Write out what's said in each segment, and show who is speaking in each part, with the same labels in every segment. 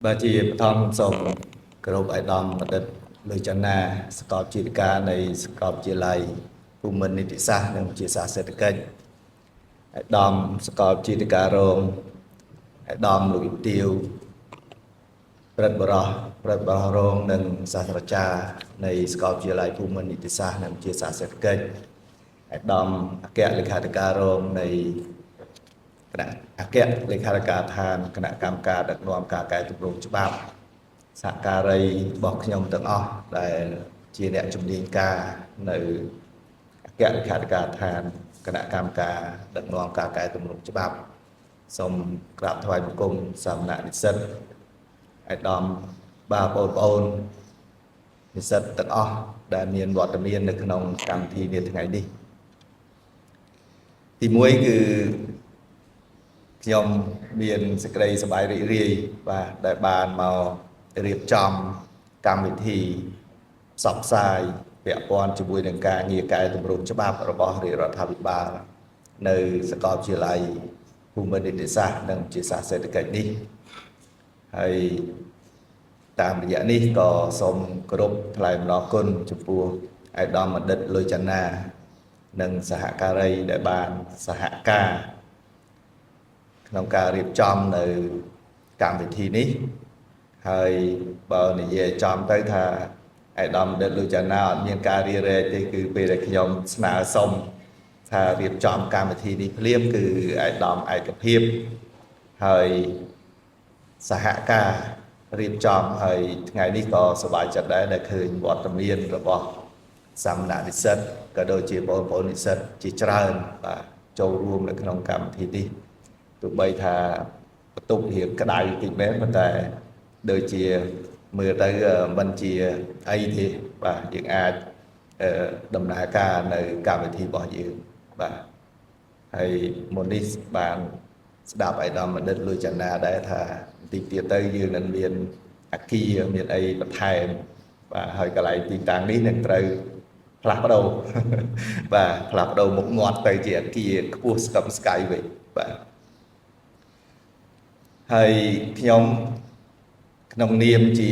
Speaker 1: បើជាបឋមសូមគោរពឯកឧត្តមបណ្ឌិតលើចន្ទនាសាកលវិទ្យាការនៃសាកលវិទ្យាល័យភូមិន្ទនីតិសាស្ត្រនិងវិទ្យាសាស្ត្រសេដ្ឋកិច្ចឯកឧត្តមសាកលវិទ្យាការរងឯកឧត្តមលោកវិទាវព្រឹទ្ធបរិះរងនិងសាស្ត្រាចារ្យនៃសាកលវិទ្យាល័យភូមិន្ទនីតិសាស្ត្រនិងវិទ្យាសាស្ត្រសេដ្ឋកិច្ចឯកឧត្តមអគ្គលេខាធិការរងនៃគណៈអគ្គលេខាធិការដ្ឋានគណៈកម្មការដឹកនាំការកែតម្រង់ច្បាប់សហការីរបស់ខ្ញុំទាំងអស់ដែលជាអ្នកជំនាញការនៅអគ្គលេខាធិការដ្ឋានគណៈកម្មការដឹកនាំការកែតម្រង់ច្បាប់សូមក្រាបថ្វាយបង្គំសាមណនិស្សិតឯកឧត្តមបាទបងប្អូននិស្សិតទាំងអស់ដែលមានវត្តមាននៅក្នុងកម្មវិធីនាថ្ងៃនេះទី1គឺខ្ញុំមានសេចក្តីសប្បាយរីករាយបាទដែលបានមករៀបចំកម្មវិធីផ្សព្វផ្សាយពាក់ព័ន្ធជាមួយនឹងការងារកែតម្រង់ច្បាប់របស់រាជរដ្ឋាភិបាលនៅសាកលវិទ្យាល័យភូមិន្ទនីតិសាស្ត្រនិងវិទ្យាសាស្ត្រសេដ្ឋកិច្ចនេះហើយតាមរយៈនេះក៏សូមគោរពថ្លែងអំណរគុណចំពោះឯកឧត្តមបណ្ឌិតលុយចន្ទនានិងសហការីដែលបានសហការក្នុងការរៀបចំនៅកម្មវិធីនេះហើយបើនិយាយចំទៅថាឯកឧត្តមបណ្ឌិតលុយចន្ទនាអត់មានការរារែកទេគឺពេលដែលខ្ញុំស្នើសុំថារៀបចំកម្មវិធីនេះភ្លាមគឺឯកឧត្តមឯកភាពហើយសហការរៀបចំហើយថ្ងៃនេះក៏សប្បាយចិត្តដែរដែលឃើញវត្តមានរបស់សាមណនិស្សិតក៏ដូចជាបងប្អូននិស្សិតជាច្រើនបាទចូលរួមនៅក្នុងកម្មវិធីនេះទោះបីថាបន្ទប់រៀបក្តៅតិចមែនប៉ុន្តែដូចជាមើលទៅមិនជាអីទេបាទយើងអាចដំណើរការនៅកម្មវិធីរបស់យើងបាទហើយមុននេះបានស្ដាប់ឯកឧត្តមបណ្ឌិតលុយចន្ទនាដែរថាបន្តិចទៀតទៅយើងនឹងមានអគារមានអីបន្ថែមបាទហើយកន្លែងទីតាំងនេះនឹងត្រូវផ្លាស់ប្ដូរបាទផ្លាស់ប្ដូរមុខមាត់ទៅជាអគារខ្ពស់ស្កឹមស្កៃវិញបាទហើយខ្ញុំក្នុងនាមជា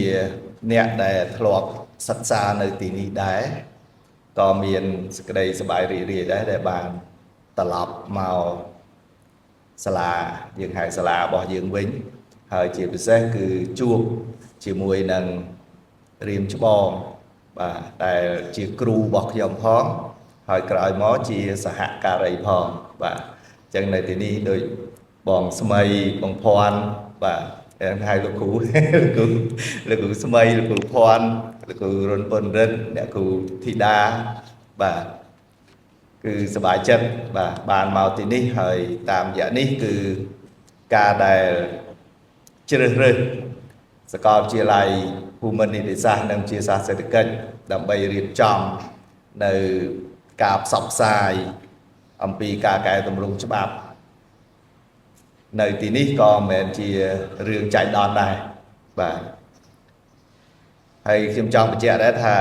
Speaker 1: អ្នកដែលធ្លាប់សិក្សានៅទីនេះដែរក៏មានសេចក្តីសប្បាយរីករាយដែរដែលបានត្រឡប់មកសាលាយើងហៅសាលារបស់យើងវិញហើយជាពិសេសគឺជួបជាមួយនឹងរៀមច្បងបាទដែលជាគ្រូរបស់ខ្ញុំផងហើយក្រោយមកជាសហការីផងបាទអញ្ចឹងនៅទីនេះដូចបងស្មីបងភ័ណ្ឌបាទហៅលោកគ្រូលោកគ្រូស្មីលោកគ្រូភ័ណ្ឌលោកគ្រូរុនប៉ុនរិទ្ធអ្នកគ្រូធីតាបាទគឺសប្បាយចិត្តបាទបានមកទីនេះហើយតាមរយៈនេះគឺការដែលជ្រើសរើសសាកលវិទ្យាល័យភូមិន្ទនីតិសាស្ត្រនិងវិទ្យាសាស្ត្រសេដ្ឋកិច្ចដើម្បីរៀបចំនៅការផ្សព្វផ្សាយអំពីការកែតម្រង់ច្បាប់នៅទីនេះក៏មិនមែនជារឿងចៃដន្យដែរបាទហើយខ្ញុំចង់បញ្ជាក់ដែរថា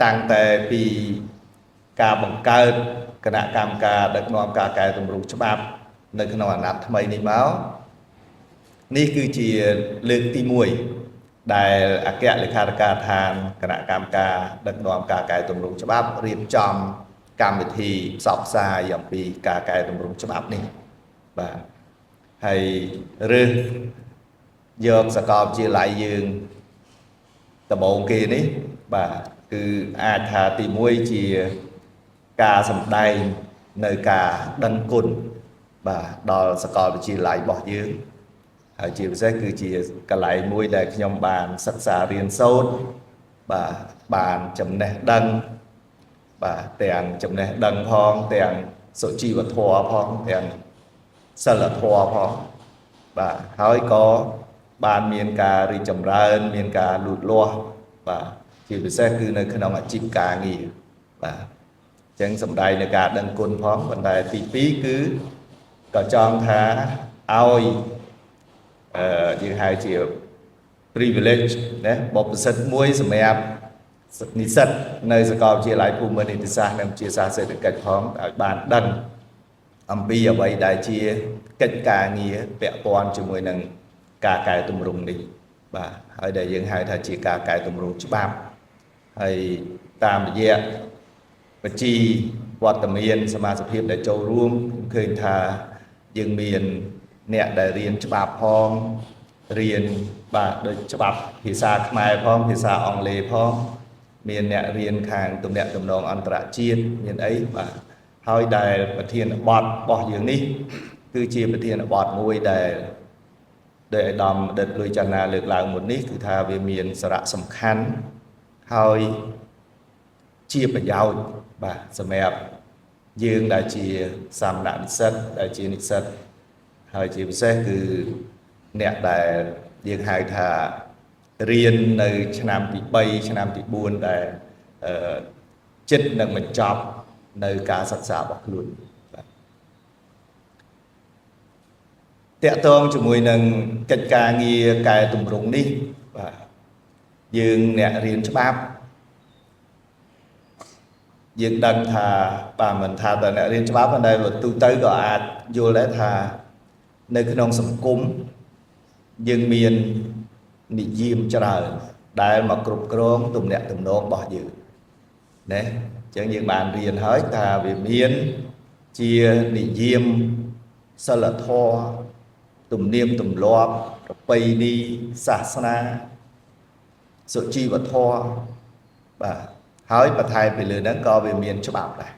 Speaker 1: តាំងតែពីការបង្កើតគណៈកម្មការដឹកនាំការកែតម្រង់ច្បាប់នៅក្នុងអាណត្តិថ្មីនេះមកនេះគឺជាលើកទី1ដែលអគ្គលេខាធិការដ្ឋានគណៈកម្មការដឹកនាំការកែតម្រង់ច្បាប់រៀបចំកម្មវិធីផ្សព្វផ្សាយអំពីការកែតម្រង់ច្បាប់នេះបាទហើយរើសយកសាកលវិទ្យាល័យយើងដំបូងគេនេះបាទគឺអាចថាទី1ជាការសម្ដែងនៅការដឹងគុណបាទដល់សាកលវិទ្យាល័យរបស់យើងហើយជាពិសេសគឺជាកន្លែងមួយដែលខ្ញុំបានសិក្សារៀនសូត្របាទបានចំណេះដឹងបាទទាំងចំណេះដឹងផងទាំងសុជីវធម៌ផងទាំងសិលធម៌ផងបាទហើយក៏បានមានការរីកចម្រើនមានការលូតលាស់បាទជាពិសេសគឺនៅក្នុងអាជីពការងារបាទអញ្ចឹងសំដែងនៃការដឹងគុណផងប៉ុន្តែទី2គឺក៏ចង់ថាឲ្យយើងហៅជា privilege ណាបបិសិទ្ធមួយសម្រាប់និស្សិតនៅសាកលវិទ្យាល័យភូមិន្ទនីតិសាស្ត្រនិងវិទ្យាសាស្ត្រសេដ្ឋកិច្ចផងឲ្យបានដឹងអំពីអ្វីដែលជាកិច្ចការងារពាក់ព័ន្ធជាមួយនឹងការកែតម្រង់នេះ បាទហើយដែលយើងហៅថាជាការកែតម្រង់ច្បាប់ហើយតាមរយៈបញ្ជីវត្តមានសមាជិកភាពដែលចូលរួមឃើញថាយើងមានអ្នកដែលរៀនច្បាប់ផងរៀនបាទដូចច្បាប់ភាសាខ្មែរផងភាសាអង់គ្លេសផងមានអ្នករៀនខាងទំនាក់ទំនងអន្តរជាតិមានអីបាទហើយដែលប្រធានបទរបស់យើងនេះគឺជាប្រធានបទមួយដែលដោយអាដាមដិតលុយច័ន្ទណាលើកឡើងមុននេះគឺថាវាមានសារៈសំខាន់ហើយជាប្រយោជន៍បាទសម្រាប់យើងដែលជាសាមណនិស្សិតដែលជានិស្សិតហើយជាពិសេសគឺអ្នកដែលយើងហៅថារៀននៅឆ្នាំទី3ឆ្នាំទី4ដែលចិត្តនឹងបញ្ចប់នៅការសិក្សារបស់ខ្លួនបាទតកតងជាមួយនឹងកិច្ចការងារកែតម្រង់នេះបាទយើងអ្នករៀនច្បាប់យើងដឹងថាបាទមិនថាតែអ្នករៀនច្បាប់ប៉ុន្តែទូទៅក៏អាចយល់ដែរថានៅក្នុងសង្គមយើងមាននិយមច្រើនដែលមកគ្រប់គ្រងទំនាក់ទំនងរបស់យើងណាអញ្ចឹងយើងបានរៀនហើយថាវាមានជានិយមសិលធម៌ទំនៀមទម្លាប់ប្រពៃណីសាសនាសុជីវធម៌បាទហើយបន្ថែមពីលើហ្នឹងក៏វាមានច្បាប់ដែរ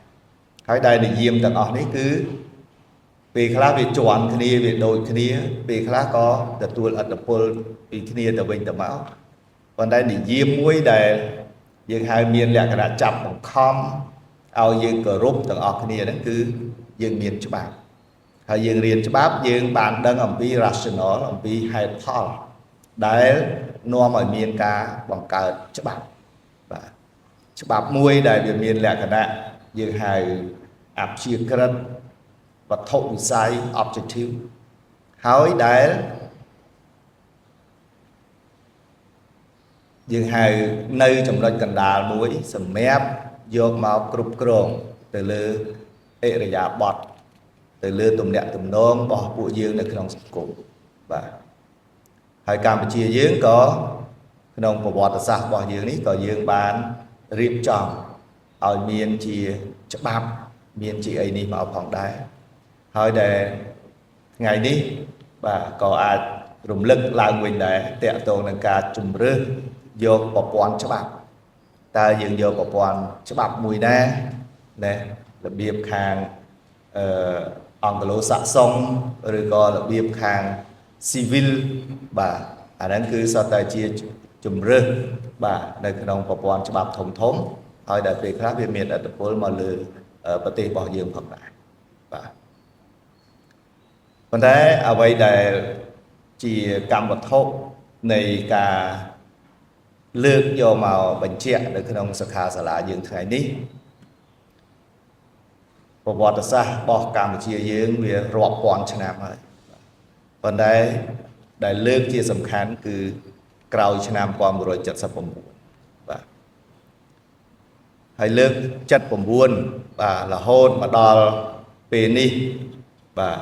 Speaker 1: ហើយដែលនិយមទាំងអស់នេះគឺពេលខ្លះវាជាន់គ្នាវាដូចគ្នាពេលខ្លះក៏ទទួលឥទ្ធិពលពីគ្នាទៅវិញទៅមកប៉ុន្តែនិយមមួយដែលយើងហៅមានលក្ខណៈចាប់បង្ខំឲ្យយើងគោរពទាំងអស់គ្នាហ្នឹងគឺយើងមានច្បាប់ហើយយើងរៀនច្បាប់យើងបានដឹងអំពី rational អំពីហេតុផលដែលនាំឲ្យមានការបង្កើតច្បាប់បាទច្បាប់មួយដែលវាមានលក្ខណៈយើងហៅអព្យាក្រឹតវត្ថុវិស័យ objective ហើយដែលយើងហៅនៅចំណុចកណ្ដាលមួយសម្រាប់យកមកគ្រប់គ្រងទៅលើអិរិយាបថទៅលើទំនាក់ទំនងរបស់ពួកយើងនៅក្នុងសង្គមបាទហើយកម្ពុជាយើងក៏ក្នុងប្រវត្តិសាស្ត្ររបស់យើងនេះក៏យើងបានរៀបចំឲ្យមានជាច្បាប់មានជាអីនេះមកផងដែរហើយដែលថ្ងៃនេះបាទក៏អាចរំលឹកឡើងវិញដែរតកតងនឹងការជំរើសយកប្រព័ន្ធច្បាប់តើយើងយកប្រព័ន្ធច្បាប់មួយណារបៀបខាងអង្គឡូសាក់សុងឬក៏របៀបខាង civil បាទអាហ្នឹងគឺសុទ្ធតែជាជំរើសបាទនៅក្នុងប្រព័ន្ធច្បាប់ធំហើយដែលពេលខ្លះវាមានឥទ្ធិពលមកលើប្រទេសរបស់យើងផងដែរបាទប៉ុន្តែអ្វីដែលជាកម្មវត្ថុនៃការលើកយកមកបញ្ជាក់នៅក្នុងសិក្ខាសាលាយើងថ្ងៃនេះប្រវត្តិសាស្ត្ររបស់កម្ពុជាយើងវារាប់ពាន់ឆ្នាំហើយប៉ុន្តែដែលលើកជាសំខាន់គឺក្រោយឆ្នាំ1979បាទហើយលើក79បាទរហូតមកដល់ពេលនេះបាទ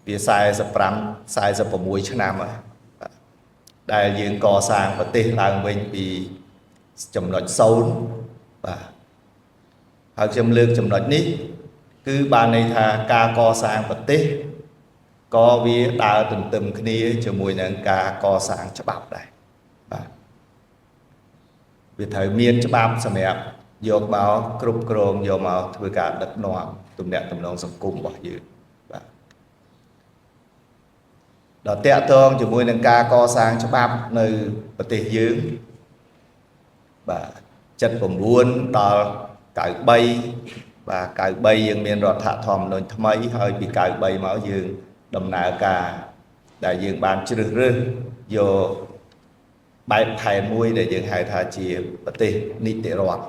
Speaker 1: វា46ឆ្នាំហើយដែលយើងកសាងប្រទេសឡើងវិញពីចំណុច0បាទហើយខ្ញុំលើកចំណុចនេះគឺបានន័យថាការកសាងប្រទេសក៏វាដើរទន្ទឹមគ្នាជាមួយនឹងការកសាងច្បាប់ដែរបាទវាត្រូវមានច្បាប់សម្រាប់យកមកគ្រប់គ្រងយកមកធ្វើការដឹកនាំទំនាក់ទំនងសង្គមរបស់យើងបាទដល់តាក់ទងជាមួយនឹងការកសាងច្បាប់នៅប្រទេសយើងបាទ79ដល់93បាទ93យើងមានរដ្ឋធម្មនុញ្ញថ្មីហើយពី93មកយើងដំណើរការដែលយើងបានជ្រើសរើសយកបែបផែនមួយដែលយើងហៅថាជាប្រទេសនីតិរដ្ឋ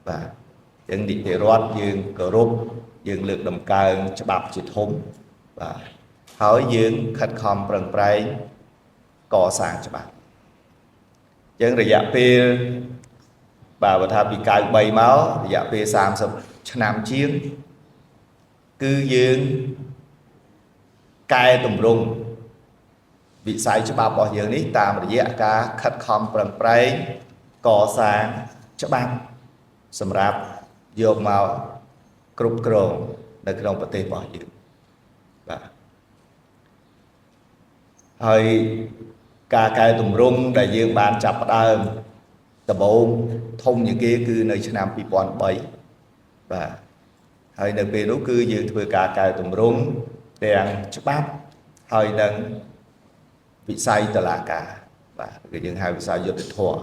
Speaker 1: បាទអញ្ចឹងនីតិរដ្ឋយើងគោរពយើងលើកតម្កើងច្បាប់ជាធំបាទហើយយើងខិតខំប្រឹងប្រែងកសាងច្បាប់អញ្ចឹងរយៈពេលបាទបើថាពី93មករយៈពេល30ឆ្នាំជាងគឺយើងកែតម្រង់ វិស័យច្បាប់របស់យើងនេះតាមរយៈការខិតខំប្រឹងប្រែងកសាងច្បាប់សម្រាប់យកមកគ្រប់គ្រងនៅក្នុងប្រទេសរបស់យើងបាទហើយការកែតម្រង់ដែលយើងបានចាប់ផ្ដើមដំបូងធំជាងគេគឺនៅឆ្នាំ2003បាទហើយនៅពេលនោះគឺយើងធ្វើការកែតម្រង់ទាំងច្បាប់ហើយនឹងវិស័យតុលាការបាទគឺយើងហៅវិស័យយុត្តិធម៌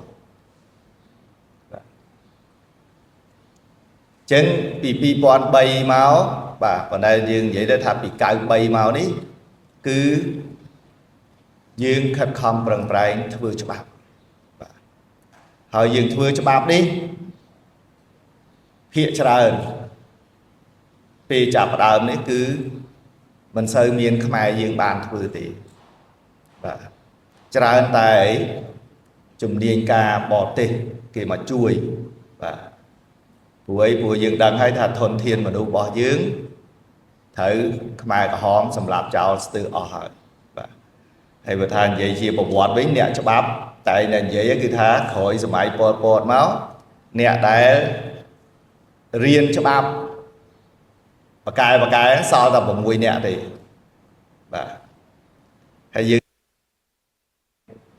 Speaker 1: បាទចឹងពី2003មកបាទប៉ុន្តែយើងនិយាយទៅថាពី93មកនេះគឺយើងខិតខំប្រឹងប្រែងធ្វើច្បាប់បាទហើយយើងធ្វើច្បាប់នេះភាគច្រើនពេលចាប់ផ្ដើមនេះគឺមិនសូវមានខ្មែរយើងបានធ្វើទេបាទច្រើនតែជំនាញការបរទេសគេមកជួយបាទព្រោះយើងដឹងហើយថាធនធានមនុស្សរបស់យើងត្រូវខ្មែរក្រហមសម្រាប់ចោលស្ទើរអស់ហើយបាទហើយបើថានិយាយជាប្រវត្តិវិញអ្នកច្បាប់តែនិយាយគឺថាក្រោយសម័យប៉ុលពតមកអ្នកដែលរៀនច្បាប់បកែសល់តែ6នាក់ទេបាទហើយយើង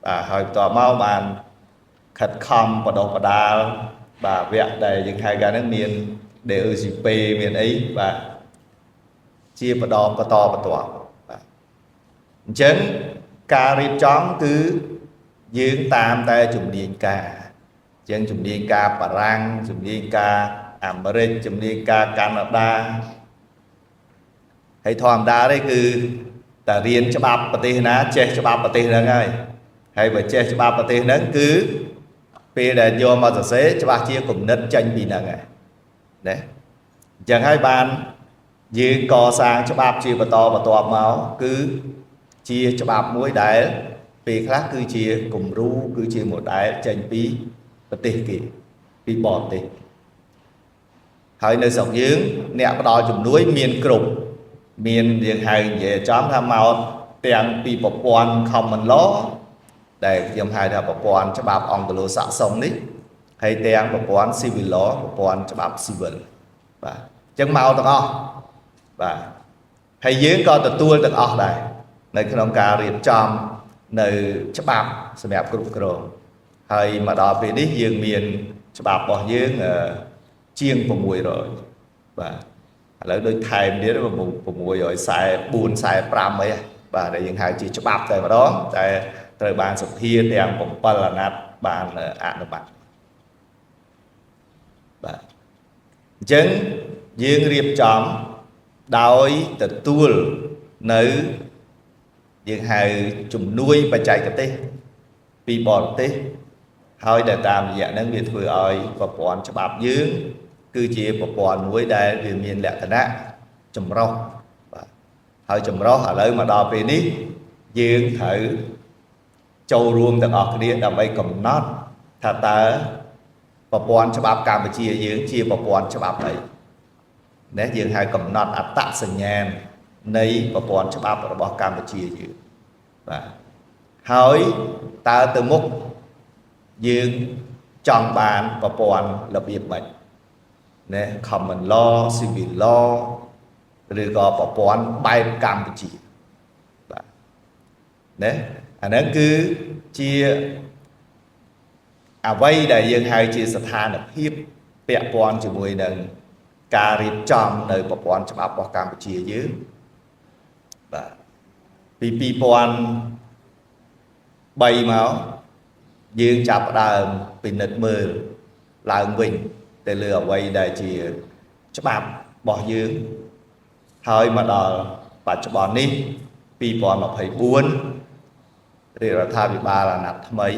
Speaker 1: បាទហើយបន្ទាប់មកបានខិតខំបដិបដាលបាទវគ្គដែលយើងហៅកាលហ្នឹងមាន DECP មានអីបាទជាបន្តបាទអញ្ចឹងការរៀបចំគឺយើងតាមតែជំនាញការអញ្ចឹងជំនាញការបារាំងជំនាញការអាមេរិកជំនាញការកាណាដាហើយធម្មតាទេគឺតែរៀនច្បាប់ប្រទេសណាចេះច្បាប់ប្រទេសហ្នឹងហើយបើចេះច្បាប់ប្រទេសហ្នឹងគឺពេលដែលយកមកសរសេរច្បាស់ជាគំនិតចេញពីហ្នឹងហើយណាអញ្ចឹងហើយបានយើងកសាងច្បាប់ជាបន្តបន្ទាប់មកគឺជាច្បាប់មួយដែលពេលខ្លះគឺជាគំរូគឺជា model ចេញពីប្រទេសគេពីបរទេសហើយនៅស្រុកយើងអ្នកផ្ដល់ជំនួយមានគ្រប់មានយើងហៅនិយាយចំថាមកទាំងពីប្រព័ន្ធ common law ដែលខ្ញុំហៅថាប្រព័ន្ធច្បាប់អង្គរសាសន៍នេះហើយទាំងប្រព័ន្ធ civil law ប្រព័ន្ធច្បាប់ civil បាទអញ្ចឹងមកទាំងអស់បាទហើយយើងក៏ទទួលទាំងអស់ដែរនៅក្នុងការរៀបចំនៅច្បាប់សម្រាប់គ្រប់គ្រងហើយមកដល់ពេលនេះយើងមានច្បាប់របស់យើងជាង600បាទឥឡូវដូចថែមទៀត644 45អីបាទដែលយើងហៅជាច្បាប់តែម្ដងតែត្រូវបានសភាទាំង7អាណត្តិបានអនុម័តបាទអញ្ចឹងយើងរៀបចំដោយទទួលនៅយើងហៅជំនួយបច្ចេកទេសពីបរទេសហើយដែលតាមរយៈហ្នឹងវាធ្វើឲ្យប្រព័ន្ធច្បាប់យើងគឺជាប្រព័ន្ធមួយដែលវាមានលក្ខណៈចម្រុះបាទហើយចម្រុះឥឡូវមកដល់ពេលនេះយើងត្រូវចូលរួមទាំងអស់គ្នាដើម្បីកំណត់ថាតើប្រព័ន្ធច្បាប់កម្ពុជាយើងជាប្រព័ន្ធច្បាប់អីណាយើងហៅកំណត់អត្តសញ្ញាណនៃប្រព័ន្ធច្បាប់របស់កម្ពុជាយើងបាទហើយតើទៅមុខយើងចង់បានប្រព័ន្ធរបៀបម៉េចណា common law civil law ឬក៏ប្រព័ន្ធបែបកម្ពុជាបាទណាអាហ្នឹងគឺជាអ្វីដែលយើងហៅជាស្ថានភាពពាក់ព័ន្ធជាមួយនឹងការរៀបចំនៅប្រព័ន្ធច្បាប់របស់កម្ពុជាយើងបាទពី2003មកយើងចាប់ផ្ដើមពិនិត្យមើលឡើងវិញទៅលើអ្វីដែលជាច្បាប់របស់យើងហើយមកដល់បច្ចុប្បន្ននេះ2024រាជរដ្ឋាភិបាលអាណត្តិថ្មី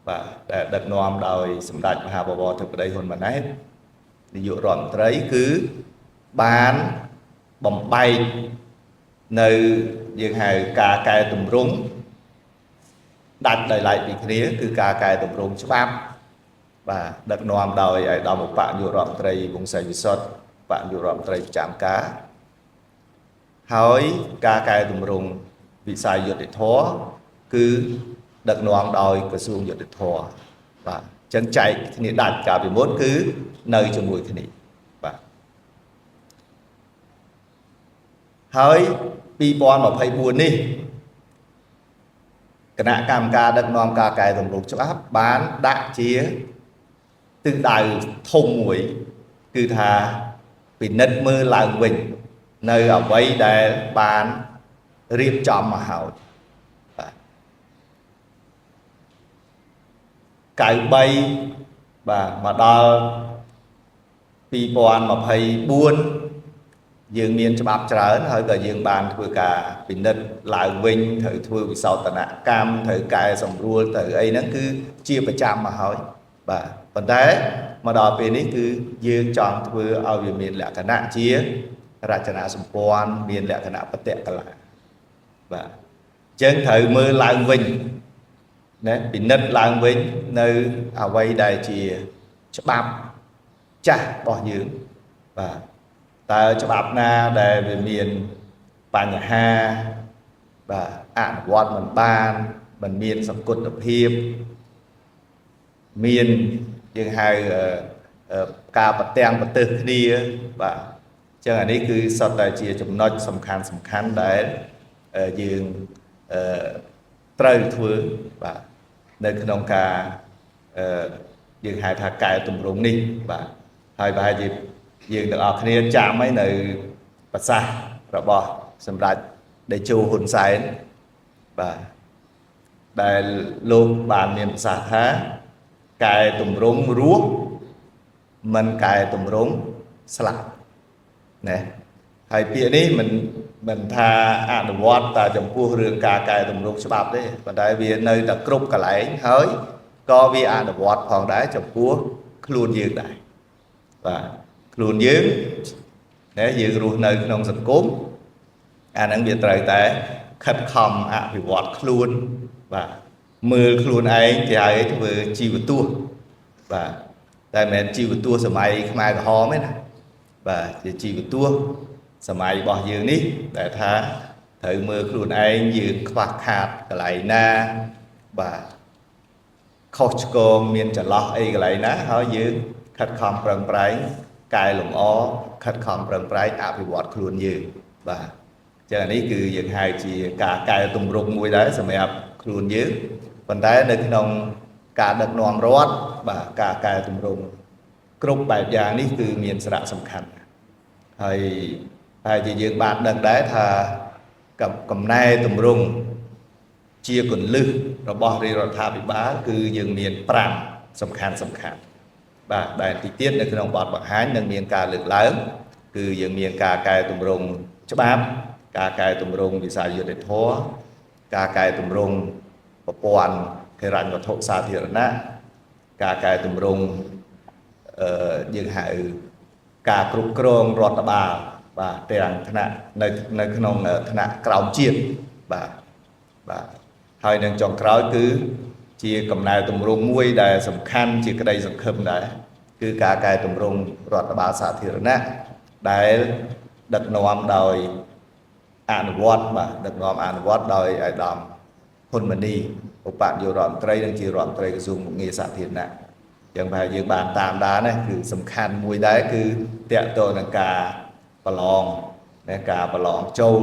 Speaker 1: បាទដែលដឹកនាំដោយសម្ដេចមហាបវរធិបតីហ៊ុនម៉ាណែតនាយករដ្ឋមន្ត្រីគឺបានបំបែកនៅយើងហៅការកែតម្រង់ដាច់ដោយឡែកពីគ្នាគឺការកែតម្រង់ច្បាប់បាទដឹកនាំដោយឯកឧត្តមឧបនាយករដ្ឋមន្ត្រីវង្សសេនវិសុទ្ធបនាយករដ្ឋមន្ត្រីប្រចាំការហើយការកែតម្រង់ វិស័យយុត្តិធម៌គឺដឹកនាំដោយក្រសួងយុត្តិធម៌បាទចឹងចែកគ្នាដាច់កាលពីមុនគឺនៅជាមួយគ្នាបាទហើយ2024នេះគណៈកម្មការដឹកនាំការកែតម្រង់ច្បាប់បានដាក់ជាទិសដៅធំមួយគឺថាពិនិត្យមើលឡើងវិញនៅអ្វីដែលបានរៀបចំមកហើយបាទ93បាទមកដល់2024យើងមានច្បាប់ច្រើនហើយក៏យើងបានធ្វើការពិនិត្យឡើងវិញត្រូវធ្វើវិសោធនកម្មត្រូវកែសម្រួលទៅអីហ្នឹងគឺជាប្រចាំមកហើយបាទប៉ុន្តែមកដល់ពេលនេះគឺយើងចង់ធ្វើឲ្យវាមានលក្ខណៈជារចនាសម្ព័ន្ធមានលក្ខណៈបតិកលាបាទអញ្ចឹងត្រូវមើលឡើងវិញណាពិនិត្យឡើងវិញនៅអ្វីដែលជាច្បាប់ចាស់របស់យើងបាទតើច្បាប់ណាដែលវាមានបញ្ហាបាទអនុវត្តមិនបានមិនមានសង្កត់ភាពមានយើងហៅការប្រទាំងប្រទើសគ្នាបាទអញ្ចឹងអានេះគឺសុទ្ធតែជាចំណុចសំខាន់ដែលយើងត្រូវធ្វើបាទនៅក្នុងការយើងហៅថាកែតម្រង់នេះបាទហើយប្រហែលជាយើងទាំងអស់គ្នាចាំហើយនៅប្រសាសន៍របស់សម្ដេចតេជោហ៊ុនសែនបាទដែលលោកបានមានប្រសាសន៍ថាកែតម្រង់រស់មិនកែតម្រង់ស្លាប់ណាហើយពាក្យនេះមិនថាអនុវត្តតែចំពោះរឿងការកែតម្រង់ច្បាប់ទេប៉ុន្តែវានៅតែគ្រប់កន្លែងហើយក៏វាអនុវត្តផងដែរចំពោះខ្លួនយើងដែរបាទខ្លួនយើងណាយើងរស់នៅក្នុងសង្គមអាហ្នឹងវាត្រូវតែខិតខំអភិវឌ្ឍខ្លួនបាទមើលខ្លួនឯងគេហៅធ្វើជីវទស្សន៍បាទតែមិនមែនជីវទស្សន៍សម័យខ្មែរក្រហមទេណាបាទជាជីវទស្សន៍សម័យរបស់យើងនេះដែលថាត្រូវមើលខ្លួនឯងយើងខ្វះខាតកន្លែងណាបាទខុសឆ្គងមានចន្លោះអីកន្លែងណាហើយយើងខិតខំប្រឹងប្រែងកែលម្អខិតខំប្រឹងប្រែងអភិវឌ្ឍខ្លួនយើងបាទអញ្ចឹងនេះគឺយើងហៅជាការកែតម្រង់មួយដែរសម្រាប់ខ្លួនយើងប៉ុន្តែនៅក្នុងការដឹកនាំរដ្ឋបាទការកែតម្រង់គ្រប់បែបយ៉ាងនេះគឺមានសារៈសំខាន់ហើយហើយជាយើងបានដឹងដែរថាកំណែតម្រង់ជាគន្លឹះរបស់រាជរដ្ឋាភិបាលគឺយើងមាន5សំខាន់បាទដែលទីទៀតនៅក្នុងបទបង្ហាញនឹងមានការលើកឡើងគឺយើងមានការកែតម្រង់ច្បាប់ការកែតម្រង់វិស័យយុត្តិធម៌ការកែតម្រង់ប្រព័ន្ធហិរញ្ញវត្ថុសាធារណៈការកែតម្រង់យើងហៅការគ្រប់គ្រងរដ្ឋបាលបាទទាំងថ្នាក់នៅក្នុងថ្នាក់ក្រោមជាតិបាទហើយនឹងចុងក្រោយគឺជាកំណែតម្រង់មួយដែលសំខាន់ជាក្តីសង្ឃឹមដែរគឺការកែតម្រង់រដ្ឋបាលសាធារណៈដែលដឹកនាំដោយអនុវត្តបាទដឹកនាំអនុវត្តដោយអាយដាមហ៊ុនម៉ាណីឧបនាយករដ្ឋមន្ត្រីនិងជារដ្ឋមន្ត្រីក្រសួងមុខងារសាធារណៈយ៉ាងបែបយើងបានតាមដានណាគឺសំខាន់មួយដែរគឺតកតនឹងការប្រឡងការប្រឡងចូល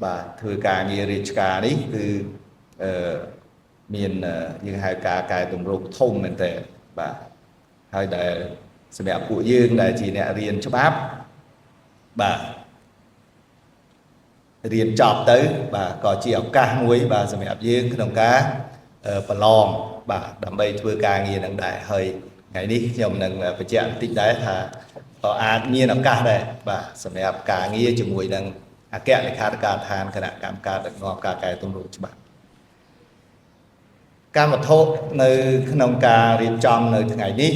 Speaker 1: បាទធ្វើការងាររាជការនេះគឺមានយើងហៅការកែតម្រង់ធំមែនតើបាទហើយដែលសម្រាប់ពួកយើងដែលជាអ្នករៀនច្បាប់បាទរៀនចប់ទៅបាទក៏ជាឱកាសមួយបាទសម្រាប់យើងក្នុងការប្រឡងបាទដើម្បីធ្វើការងារនឹងដែរហើយថ្ងៃនេះខ្ញុំនឹងបញ្ជាក់បន្តិចដែរថាក៏អាចមានឱកាសដែរបាទសម្រាប់ការងារជាមួយនឹងអគ្គលេខាធិការដ្ឋានគណៈកម្មការដឹកនាំការកែតម្រង់ច្បាប់កម្មវត្ថុនៅក្នុងការរៀបចំនៅថ្ងៃនេះ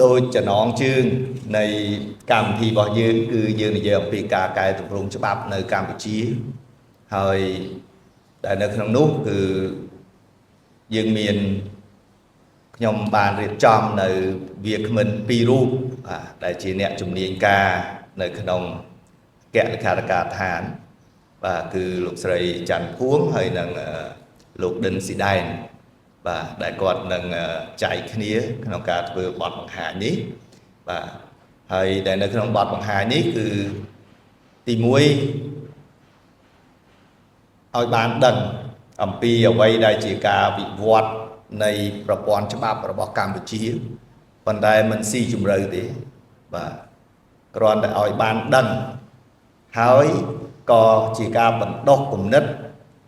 Speaker 1: ដោយចំណងជើងនៃកម្មវិធីរបស់យើងគឺយើងនិយាយអំពីការកែតម្រង់ច្បាប់នៅកម្ពុជាហើយដែលនៅក្នុងនោះគឺយើងមានខ្ញុំបានរៀបចំនៅវាគ្មិន2រូបដែលជាអ្នកជំនាញការនៅក្នុង kẹt khả cả thán và cứ lục sợi chăn phuống hay nâng lục đinh xì đài và đại quạt nâng chạy khíaក្នុងការធ្វើបទបង្ហាញនេះបាទហើយដែលនៅក្នុងបទបង្ហាញនេះគឺទី1ឲ្យបានដឹងអំពីអ្វីដែលជាការវិវត្តនៃប្រព័ន្ធច្បាប់របស់កម្ពុជាប៉ុន្តែមិនស៊ីជម្រៅទេបាទគ្រាន់តែឲ្យបានដឹងហើយក៏ជាការបណ្ដុះគំនិត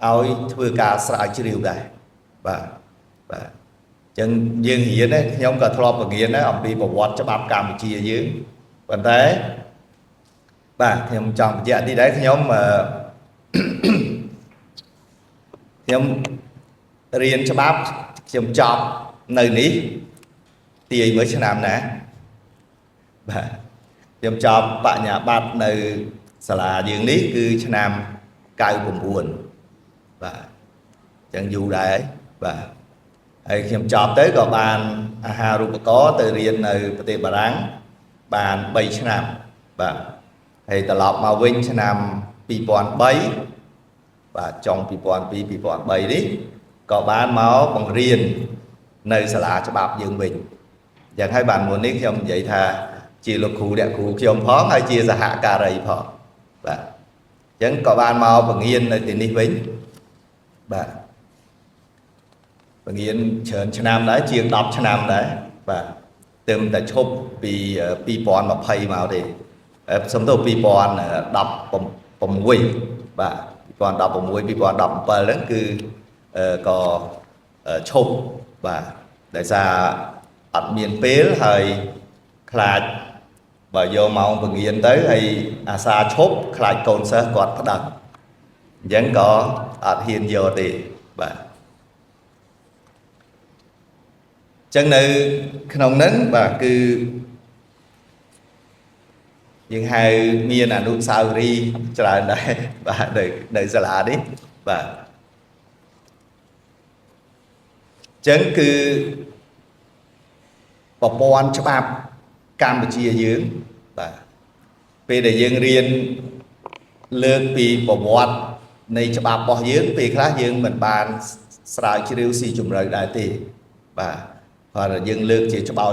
Speaker 1: ឲ្យធ្វើការស្រាវជ្រាវដែរបាទបាទអញ្ចឹងយើងរៀនខ្ញុំក៏ធ្លាប់បង្រៀនដែរអំពីប្រវត្តិច្បាប់កម្ពុជាយើងប៉ុន្តែបាទខ្ញុំចង់បញ្ជាក់ទីដែរខ្ញុំរៀនច្បាប់ខ្ញុំចប់នៅនេះទី1ឆ្នាំណាបាទខ្ញុំចប់បញ្ញាបត្រនៅសាលាយើងនេះគឺឆ្នាំ99បាទអញ្ចឹងយូរដែរបាទហើយខ្ញុំចប់ទៅក៏បានអាហារូបករណ៍ទៅរៀននៅប្រទេសបារាំងបាន3ឆ្នាំបាទហើយត្រឡប់មកវិញឆ្នាំ2003បាទចុង2002 2003នេះក៏បានមកបង្រៀននៅសាលាច្បាប់យើងវិញអញ្ចឹងហើយបានមុននេះខ្ញុំនិយាយថាជាលោកគ្រូអ្នកគ្រូខ្ញុំផងហើយជាសហការីផងបាទអញ្ចឹងក៏បានមកបង្រៀននៅទីនេះវិញបាទបង្រៀនច្រើនឆ្នាំដែរជាង10ឆ្នាំដែរបាទទើបតែឈប់ពី2020មកទេសំដៅ2016បាទ2016 2017ហ្នឹងគឺក៏ឈប់បាទដោយសារអត់មានពេលហើយខ្លាចបើយកមកបង្រៀនទៅហើយអាសាឈប់ខ្លាចកូនសិស្សគាត់ផ្ដឹងអញ្ចឹងក៏អត់ហ៊ានយកទេបាទអញ្ចឹងនៅក្នុងហ្នឹងបាទគឺយើងហៅមានអនុស្សាវរីយ៍ច្រើនដែរបាទនៅសាលានេះបាទអញ្ចឹងគឺប្រព័ន្ធច្បាប់កម្ពុជាយើងបាទពេលដែលយើងរៀនលើកពីប្រវត្តិនៃច្បាប់របស់យើងពេលខ្លះយើងមិនបានស្រាវជ្រាវស៊ីជម្រៅដែរទេបាទព្រោះយើងលើកជាច្បោ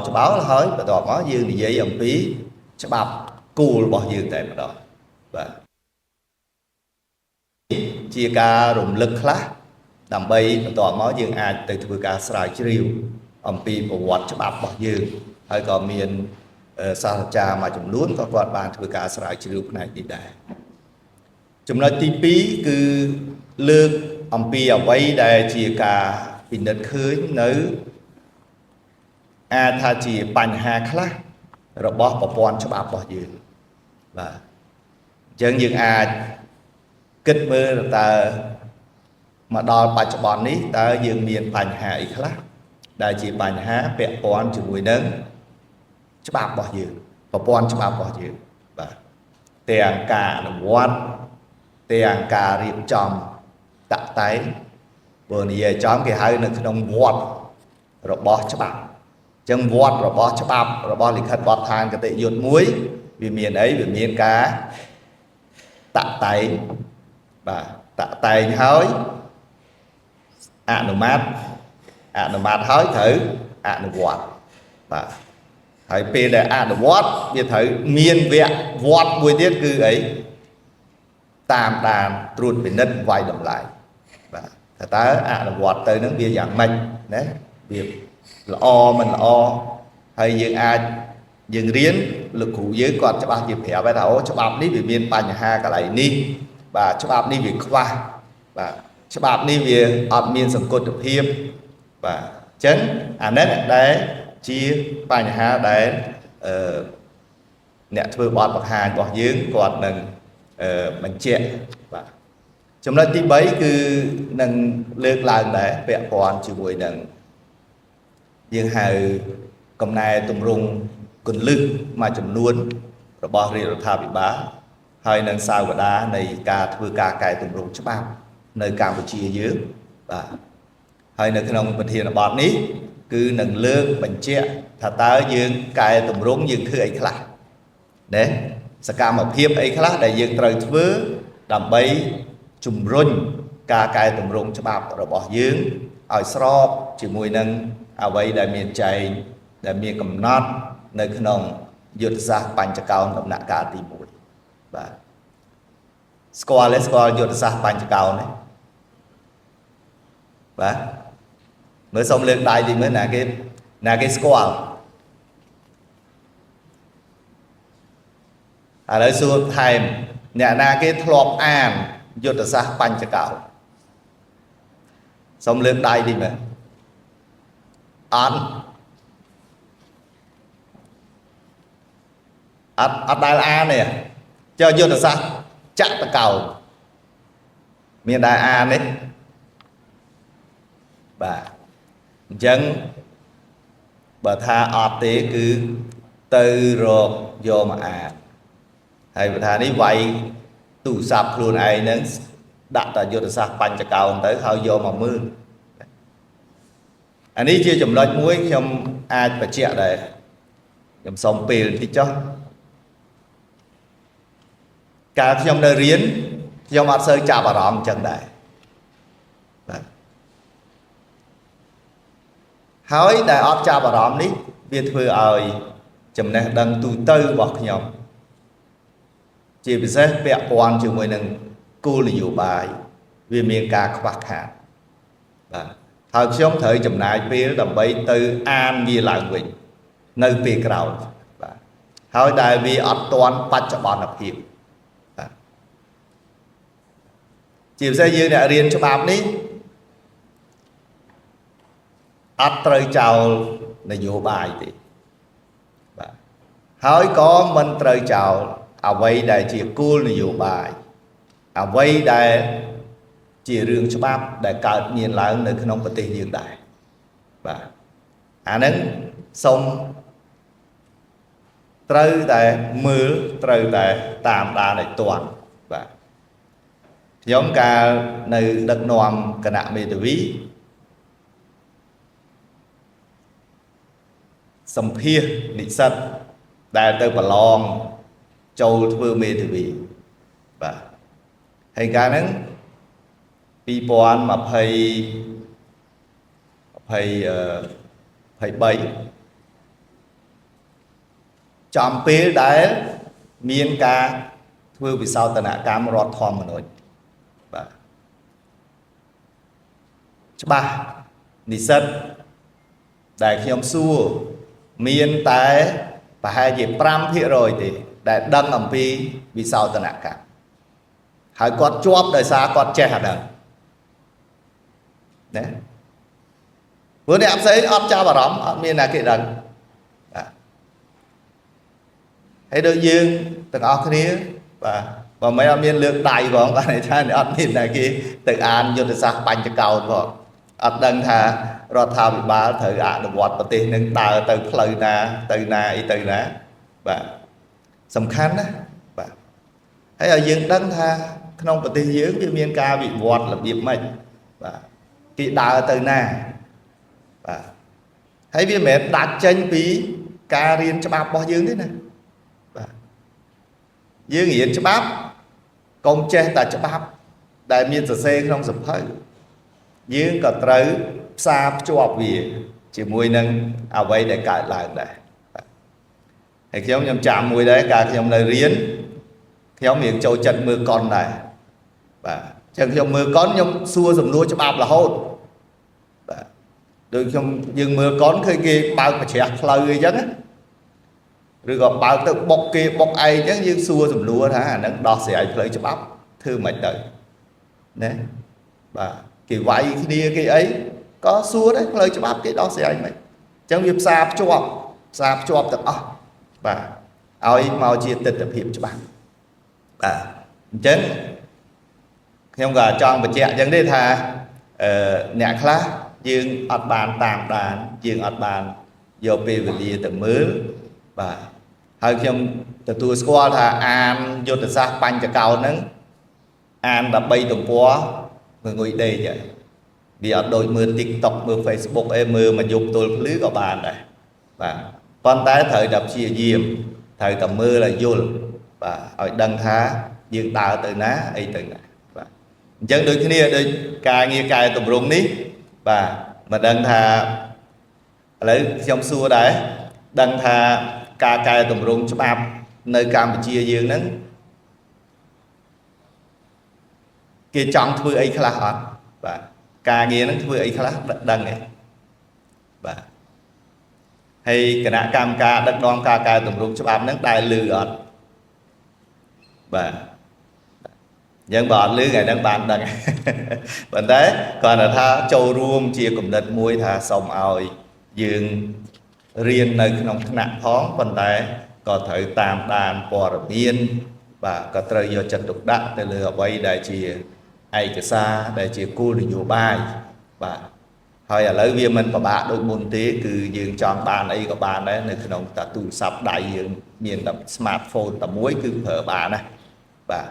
Speaker 1: ហើយបន្ទាប់មកយើងនិយាយអំពីច្បាប់គោលរបស់យើងតែម្ដងបាទជាការរំលឹកខ្លះដើម្បីបន្ទាប់មកយើងអាចទៅធ្វើការស្រាវជ្រាវអំពីប្រវត្តិច្បាប់របស់យើងហើយក៏មានសាស្ត្រាចារ្យមួយចំនួនក៏គាត់បានធ្វើការស្រាវជ្រាវផ្នែកនេះដែរចំណុចទី2គឺលើកអំពីអ្វីដែលជាការពិនិត្យឃើញនៅអាចថាជាបញ្ហាខ្លះរបស់ប្រព័ន្ធច្បាប់របស់យើងបាទអញ្ចឹងយើងអាចគិតមើលតើមកដល់បច្ចុប្បន្ននេះតើយើងមានបញ្ហាអីខ្លះដែលជាបញ្ហាពាក់ព័ន្ធជាមួយនឹងច្បាប់របស់យើងប្រព័ន្ធច្បាប់របស់យើងបាទទាំងការអនុវត្តទាំងការរៀបចំតាក់តែងបើនិយាយចំគេហៅនៅក្នុងវត្តរបស់ច្បាប់អញ្ចឹងវត្តរបស់ច្បាប់របស់លិខិតបទដ្ឋានគតិយុត្តមួយវាមានអីវាមានការតាក់តែងបាទតាក់តែងហើយអនុម័តហើយត្រូវអនុវត្តបាទហើយពេលដែលអនុវត្តវាត្រូវមានវត្តមួយទៀតគឺអីតាមដានត្រួតពិនិត្យវាយតម្លៃបាទថាតើអនុវត្តទៅនឹងវាយ៉ាងម៉េចណាវាល្អមិនល្អហើយយើងរៀនលោកគ្រូយើងគាត់ច្បាស់ជាប្រាប់ថាអូច្បាប់នេះវាមានបញ្ហាកន្លែងនេះបាទច្បាប់នេះវាខ្វះបាទច្បាប់នេះវាអត់មានសង្កត់ភាពបាទអញ្ចឹងអានេះដែលជាបញ្ហាដែលអ្នកធ្វើបទបង្ហាញរបស់យើងគាត់នឹងបញ្ជាក់បាទចំណុចទី3គឺនឹងលើកឡើងដែរពាក់ព័ន្ធជាមួយនឹងយើងហៅកំណែទម្រង់គន្លឹះមួយចំនួនរបស់រាជរដ្ឋាភិបាលហើយនឹងសាវតានៃការធ្វើការកែទម្រង់ច្បាប់នៅកម្ពុជាយើងបាទហើយនៅក្នុងប្រធានបទនេះគឺនឹងលើកបញ្ជាក់ថាតើយើងកែទម្រង់យើងធ្វើអីខ្លះណា សកម្មភាពអីខ្លះដែលយើងត្រូវធ្វើដើម្បីជំរុញការកែតម្រង់ច្បាប់របស់យើងឲ្យស្របជាមួយនឹងអ្វីដែលមានចែងដែលមានកំណត់នៅក្នុងយុទ្ធសាស្ត្របញ្ចកោណដំណាក់កាលទី1បាទស្គាល់យុទ្ធសាស្ត្របញ្ចកោណទេបាទមើលសុំលើកដៃតិចមើលណាគេស្គាល់ឥឡូវសួរថែមអ្នកណាគេធ្លាប់អានយុទ្ធសាស្ត្របញ្ចកោណសុំលើកដៃតិចមើលអត់ដែលអានទេចុះយុទ្ធសាស្ត្រចក្រកោណមានដែលអានទេបាទអញ្ចឹងបើថាអត់ទេគឺទៅរកយកមកអានហើយបើថានេះវាយទូរស័ព្ទខ្លួនឯងហ្នឹងដាក់តែយុទ្ធសាស្ត្របញ្ចកោណទៅហើយយកមកមើលអានេះជាចំណុចមួយខ្ញុំអាចបញ្ជាក់ដែរខ្ញុំសុំពេលបន្តិចចុះកាលខ្ញុំនៅរៀនខ្ញុំអត់សូវចាប់អារម្មណ៍អញ្ចឹងដែរបាទហើយដែលអត់ចាប់អារម្មណ៍នេះវាធ្វើឲ្យចំណេះដឹងទូទៅរបស់ខ្ញុំជាពិសេសពាក់ព័ន្ធជាមួយនឹងគោលនយោបាយវាមានការខ្វះខាតបាទហើយខ្ញុំត្រូវចំណាយពេលដើម្បីទៅអានវាឡើងវិញនៅពេលក្រោយបាទហើយដែលវាអត់ទាន់បច្ចុប្បន្នភាពបាទជាពិសេសយើងអ្នករៀនច្បាប់នេះអត់ត្រូវចោលនយោបាយទេបាទហើយក៏មិនត្រូវចោលអ្វីដែលជាគោលនយោបាយអ្វីដែលជារឿងច្បាប់ដែលកើតមានឡើងនៅក្នុងប្រទេសយើងដែរបាទអាហ្នឹងសូមត្រូវតែមើលត្រូវតែតាមដានឲ្យទាន់បាទខ្ញុំកាលនៅដឹកនាំគណៈមេធាវីសម្ភាសនិស្សិតដែលទៅប្រឡងចូលធ្វើមេធាវីបាទហើយកាលហ្នឹង2023ចំពេលដែលមានការធ្វើវិសោធនកម្មរដ្ឋធម្មនុញ្ញបាទច្បាស់និស្សិតដែលខ្ញុំសួរមានតែប្រហែលជា 5% ទេដែលដឹងអំពីវិសោធនកម្មហើយគាត់ជាប់ដោយសារគាត់ចេះអាហ្នឹងណាព្រោះអ្នកផ្សេងអត់ចាប់អារម្មណ៍អត់មានណាគេដឹងបាទហើយដូចយើងទាំងអស់គ្នាបាទបើមិនអត់មានលើកដៃផងបាទន័យថាអត់មានណាគេទៅអានយុទ្ធសាស្ត្របញ្ចកោណផងអត់ដឹងថារដ្ឋាភិបាលត្រូវអនុវត្តប្រទេសនឹងដើរទៅផ្លូវណាទៅណាអីទៅណាបាទសំខាន់ណាបាទហើយឲ្យយើងដឹងថាក្នុងប្រទេសយើងវាមានការវិវត្តរបៀបម៉េចបាទគេដើរទៅណាបាទហើយវាមិនមែនដាច់ចេញពីការរៀនច្បាប់របស់យើងទេណាបាទយើងរៀនច្បាប់កុំចេះតែច្បាប់ដែលមានសរសេរក្នុងសៀវភៅយើងក៏ត្រូវផ្សារភ្ជាប់វាជាមួយនឹងអ្វីដែលកើតឡើងដែរហើយខ្ញុំចាំមួយដែរកាលខ្ញុំនៅរៀនខ្ញុំរៀងចូលចិត្តមើលកុនដែរបាទចឹងខ្ញុំមើលកុនខ្ញុំសួរសំណួរច្បាប់រហូតបាទដូចយើងមើលកុនឃើញគេបើកប្រជ្រះផ្លូវអីចឹងឬក៏បើកទៅបុកគេបុកឯងចឹងយើងសួរសំណួរថាអាហ្នឹងដោះស្រាយផ្លូវច្បាប់ធ្វើមិនទៅណាបាទគេវាយគ្នាគេអីក៏សួរដែរផ្លូវច្បាប់គេដោះស្រាយមិនអញ្ចឹងវាផ្សារភ្ជាប់ទាំងអស់បាទឲ្យមកជាទិដ្ឋភាពច្បាស់បាទអញ្ចឹងខ្ញុំក៏ចង់បញ្ជាក់អញ្ចឹងទេថាអ្នកខ្លះយើងអត់បានតាមដានយើងអត់បានយកពេលវេលាទៅមើលបាទហើយខ្ញុំទទួលស្គាល់ថាអានយុទ្ធសាស្ត្របញ្ចកោណហ្នឹងអាន13ទំព័រមើលងុយដេកហើយវាអត់ដូចមើល TikTok មើល Facebook អីមើលមកយប់ទល់ភ្លឺក៏បានដែរបាទប៉ុន្តែត្រូវតែព្យាយាមត្រូវតែមើលឲ្យយល់ bà ở đăng thá dương đào từ ná ấy từ nè bà chẳng đôi khi đôi ca nghe cài tùm rung ní bà mà đăng thà lấy trong xua đấy đăng thà ca cài tùm rung chấp áp nơi Campuchia dương nắng kia trong thưa ấy khá là hot bà ca nghe nó thưa ấy khá là đăng này bà hay cái nạ cam ca đất non ca cài tùm rung chấp áp nắng đai lư ọt bà dân bọn lứa ngày đang bàn đằng vấn thế còn là tha châu ruộng chia cùng đất muối tha xong ỏi dương riêng nơi trong nặng thoáng vấn thế có thể tam đàn bò rập yên và có trời do chân đục đặng để lừa quay đại chia ai cái xa đại chia cô được nhiều bài và thôi là lấy viên mình và bạn đôi môn tế cứ dương chọn bàn ấy có bàn đấy nơi trong ta tụ sắp đại dương miền tập smartphone tập muối cứ phở bàn này và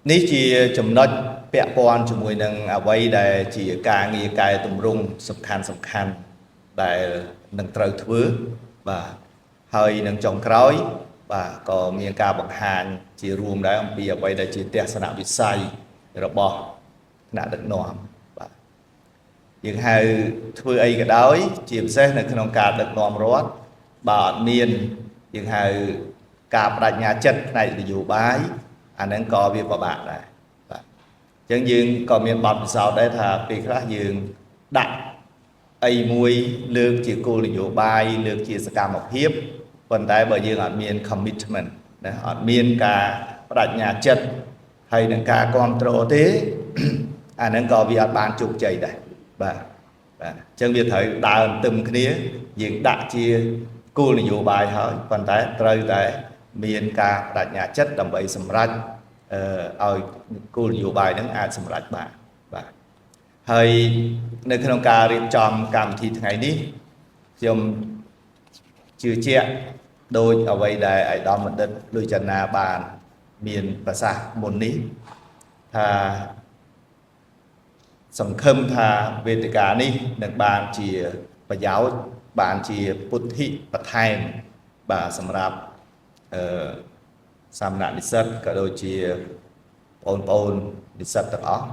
Speaker 1: ní chỉ chấm nói bẹ pon cho mùi nâng vay để chỉ cả nghe cái tụm rung sập khăn để nâng trời thứ và hơi nâng trồng cối và có miếng ca bằng hàng chỉ ruộng đấy ông bia vay để chỉ tia sản bị say rồi bỏ nạn được nòm và những hai thứ ấy cái đói chìm xe là khi nông ca được nòm rót bà miền những hai ca đại nhà chất này thì dù bái anh ấy có việc của bạn này chẳng dừng còn miền bọt sau đây là vì khác dừng đặt ấy mùi lược chỉ cô là dụ bài lược chỉ sẽ cả một hiếp phần tay bởi dừng ở miền commitment ở miền cả đại nhà chất hay là cả control thế anh ấy có việc bạn chụp chạy đây và chẳng việc thấy đào từng kia dừng đặt chia cô là dụ bài hỏi phần tay rơi tại miền ca đại nhà chất đầm bầy sầm rạch ở cô nhiều bài đứng ai sầm rạch bà và hơi nơi khi ông ca riêng tròn cảm thì ngày đi dùm chưa che đôi ở đây đại ở đó một đất đôi chân na bàn miền và xa môn ní thà sầm khâm thà về tất cả ní được bàn chỉ và giáo bàn chỉ bút thị và thay bà sầm rạch xăm nạn đi sất cả đôi chia ôn đi sất tất đó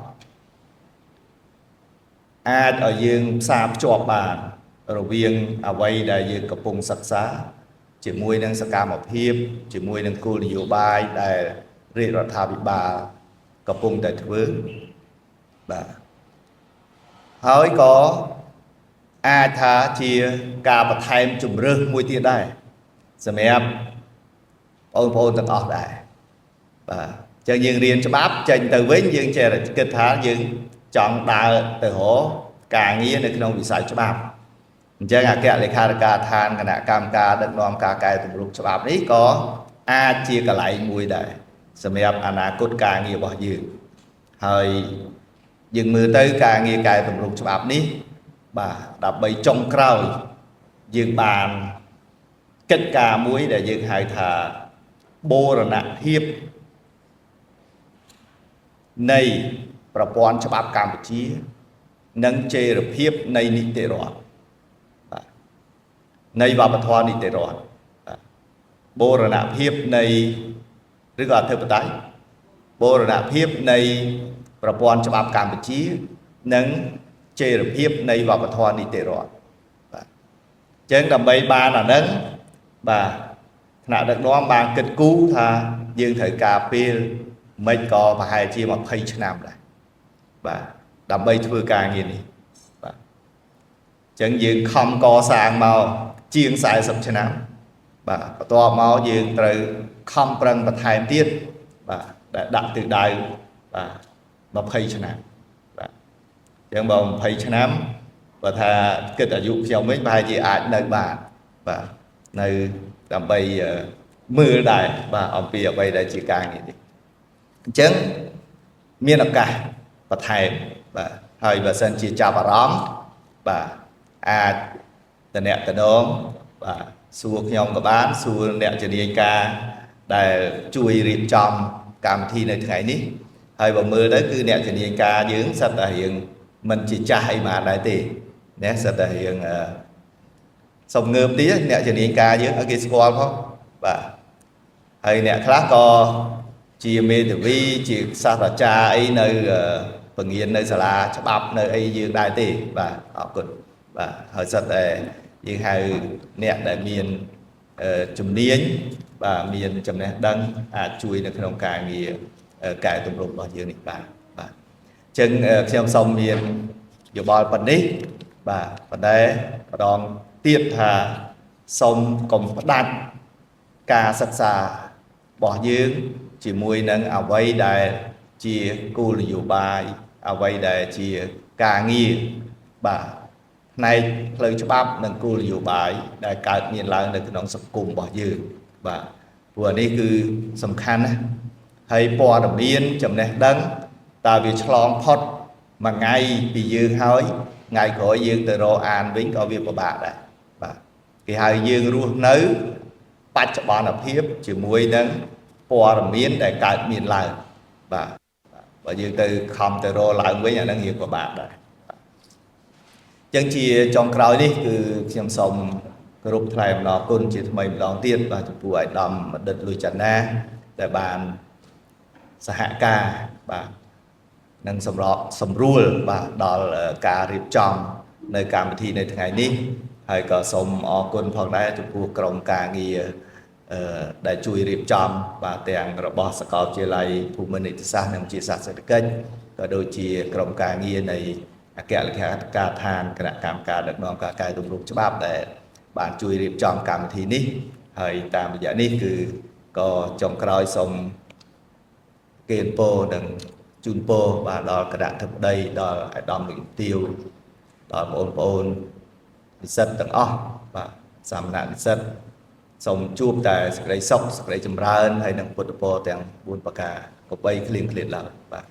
Speaker 1: ai ở dương xăm cho bàn rồi viên ở đây đại dương cặp bông sạch xá chỉ mùi nâng sắc cam một hiệp chỉ mùi nâng cô nhiều bài đại riêng là thà bị bà cặp bông đại thứ bà hỏi có ai thà chia cả một thay chùm rừng mùi tiền đây xem em ôn tận ọt đại và cho dương riêng cho bắp trên từ với dương trẻ là kết thả dương chọn đào từ hổ cả nghĩa được không bị sai cho bắp chứ là cái này khai ca than cái nạ cam ca đất non ca cài tụm lục cho bắp đấy có a chia cả lại mùi đại xem em anh cốt ca nghĩa bỏ dương hơi dương mưa tới ca nghĩa cài tụm lục cho bắp đấy bà đạp bay trong crowd dương bàn kết ca muối để dương hai thà bố là nặng hiếp này và bọn cho bác Campuchia nâng chê rập hiếp này nị tệ rõ này vào bật hoa nị tệ rõ bố là nặng hiếp này rất là thơ bật bố là nặng hiếp này và bọn cho bác Campuchia nâng chê rập hiếp này vào bật hoa nị tệ rõ chẳng đầm bay ba là nâng bà nạ được đó bằng kết cú tha dương thời cà phê mấy có và hai chia một thầy năm lại và đầm bay thưa ca như này chẳng dương không có sang màu chiên xài sập cho năm và to máu dương từ không prăng và thay tiết và đã đặt từ đại và một thầy cho năm chẳng bằng thầy cho năm và thà kết ở dụng trong mấy bài gì ai nơi bà và nơi làm bay mưa đại và ông bia bay đại chỉ càng như thế chứng miền Bắc cả và thầy và hơi và sân chỉ chào và róm và tận nẹt tận đốm và xua nhom các bạn xua nẹt cho đi ca để chui riêng trong cảm thi này ngày ní hơi và mưa đấy cứ nẹt cho đi ca dưỡng sạch là hiện mình chỉ chạy mà đại tỷ nét sạch là hiện sông ngơm tí nè chỉ nên ca dưới ở kia squall không và hay nè khác có chỉ mê tử vi chỉ sa và cha ấy nơi phần nghiên nơi sala chấp áp nơi ấy dương đại tỷ và họ cũng và hơi rất là dương hai nè đại miền chùm niên và miền chùm nè đăng chui được trong cả nghề cải tụng lục bao nhiêu này và chân khi ông xong miền dù bao phần đi và phần đấy còn tiết thà xong cùng phát đạn ca sắc xa bỏ dương chỉ mùi nâng ở vây đại chia cô là dù bài ở vây đại chia ca nghi bà này lời cho bắp nâng cô là dù bài đại cả nhìn lại được nó sập cùng bỏ dương và vừa đây cứ sầm khăn hay bỏ đồng yên chấm này đấng ta vì chlong phật mà ngay vì dương hỏi ngày khỏi dương từ rô an vĩnh có việc của bà đấy và cái hai dương luôn nấu bắt cho bọn hợp hiếp chỉ mùi nâng bỏ đồng yên để cả miền lại và dương từ không từ rô lại với nhà năng nghiệp của bà đấy chân chỉ trong khói đi cứ xem xong group thầy nó côn chỉ mình đón tiên và chụp buổi đầm đợt lùi chắn na để bàn xã hạ ca và nâng sầm ruột và đó là cả riệp trong nơi cảm thiในថ្ងៃនេះហើយក៏សូមអរគុណផងដែរចំពោះក្រុមការងារដែលជួយរៀបចំបាទទាំងរបស់សាកលវិទ្យាល័យភូមិន្ទនីតិសាស្ត្រនិងវិទ្យាសាស្ត្រសេដ្ឋកិច្ចក៏ដូចជាក្រុមការងារនៃអគ្គលេខាធិការឋានគណៈកម្មការដឹកនាំការកែទម្រង់ច្បាប់ដែលបានជួយរៀបចំកម្មវិធីនេះហើយតាមរយៈនេះគឺក៏ចុងក្រោយសូមគេនពោនិងជូនពរបាទដល់គណៈធិបតីដល់អាដាមលីទាវដល់បងប្អូននិស្សិតទាំងអស់បាទសាមណនិស្សិតសូមជួបតែសេចក្តីសុខសេចក្តីចម្រើនហើយនឹងពុទ្ធពរទាំង4ប្រការកបីគ្លៀងគ្លាតឡើយបាទ